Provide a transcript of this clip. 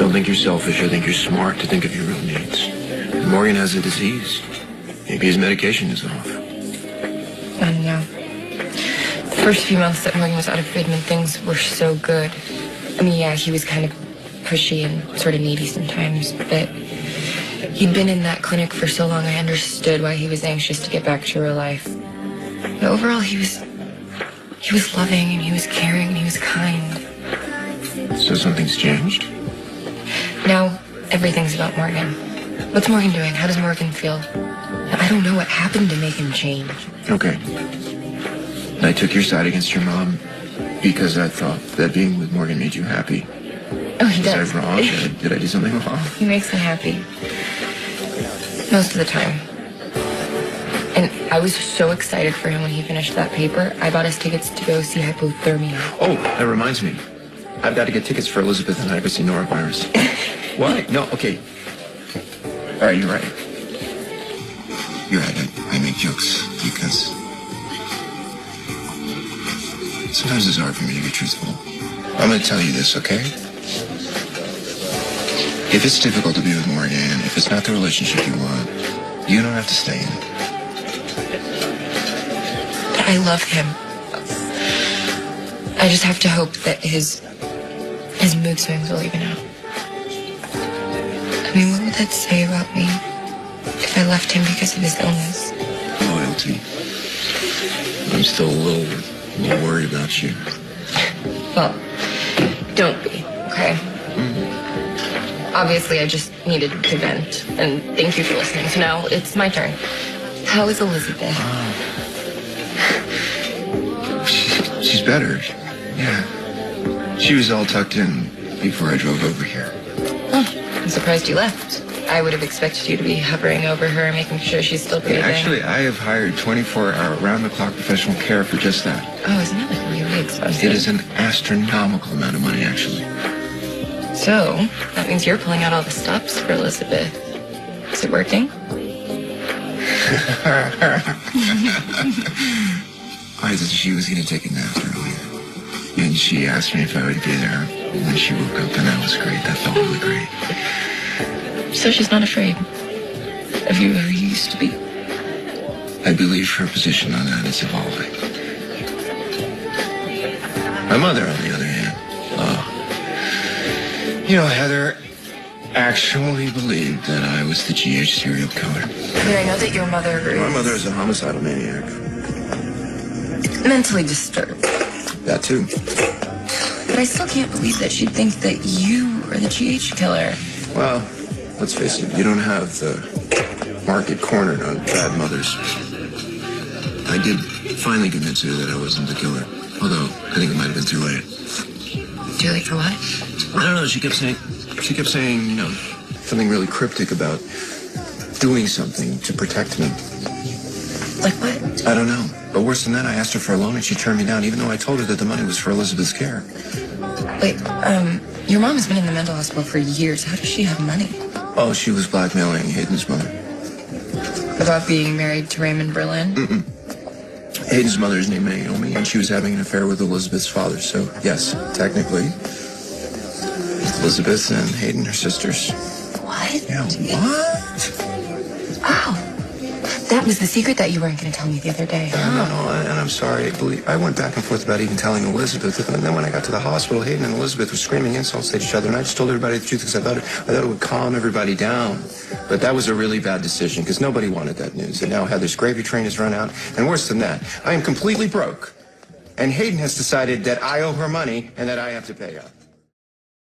don't think you're selfish. I think you're smart to think of your real needs. Morgan has a disease. Maybe his medication is off. I don't know. The first few months that Morgan was out of treatment, things were so good. I mean, yeah, he was kind of pushy and sort of needy sometimes, but he'd been in that clinic for so long, I understood why he was anxious to get back to real life. But overall, he was loving, and he was caring, and he was kind. So something's changed? Now, everything's about Morgan. What's Morgan doing? How does Morgan feel? I don't know what happened to make him change. Okay. I took your side against your mom because I thought that being with Morgan made you happy. Oh, he does. Was I wrong? Did I do something wrong? He makes me happy. Most of the time. And I was so excited for him when he finished that paper. I bought us tickets to go see hypothermia. Oh, that reminds me. I've got to get tickets for Elizabeth and I to see norovirus. What? No, okay. All right, you're right. You're right. I make jokes because sometimes it's hard for me to be truthful. I'm going to tell you this, okay? If it's difficult to be with Morgan, if it's not the relationship you want, you don't have to stay in it. I love him. I just have to hope that his mood swings will even out. I mean, what would that say about me if I left him because of his illness? Loyalty. I'm still a little worried about you. Well, don't be, okay? Obviously, I just needed to vent, and thank you for listening. So now it's my turn. How is Elizabeth? She's better. Yeah. She was all tucked in before I drove over here. Oh, I'm surprised you left. I would have expected you to be hovering over her, making sure she's still breathing. Actually, I have hired 24-hour, round-the-clock professional care for just that. Oh, isn't that really expensive? It is an astronomical amount of money, actually. So, that means you're pulling out all the stops for Elizabeth. Is it working? She was going to take a nap earlier. And she asked me if I would be there when she woke up, and that was great. That felt really great. So she's not afraid of you who you used to be? I believe her position on that is evolving. My mother, on the other hand, Heather actually mentally that I was the GH serial killer. I know that your mother is... My mother is a homicidal maniac. mentally disturbed. That too. But I still can't believe that she'd think that you are the GH killer. Well, let's face it, you don't have the market cornered on bad mothers. I did finally convince her that I wasn't the killer. Although, I think it might have been too late. Too late for what? I don't know, she kept saying, something really cryptic about doing something to protect me. Like what? I don't know. But worse than that, I asked her for a loan and she turned me down, even though I told her that the money was for Elizabeth's care. Wait, your mom has been in the mental hospital for years. How does she have money? Oh, she was blackmailing Hayden's mother. About being married to Raymond Berlin? Mm-mm. Hayden's mother is named Naomi, and she was having an affair with Elizabeth's father. So, yes, technically, Elizabeth and Hayden are sisters. What? Yeah, what? Oh. That was the secret that you weren't going to tell me the other day. No, and I'm sorry. I went back and forth about even telling Elizabeth. And then when I got to the hospital, Hayden and Elizabeth were screaming insults at each other. And I just told everybody the truth because I thought it would calm everybody down. But that was a really bad decision because nobody wanted that news. And now Heather's gravy train has run out. And worse than that, I am completely broke. And Hayden has decided that I owe her money and that I have to pay up.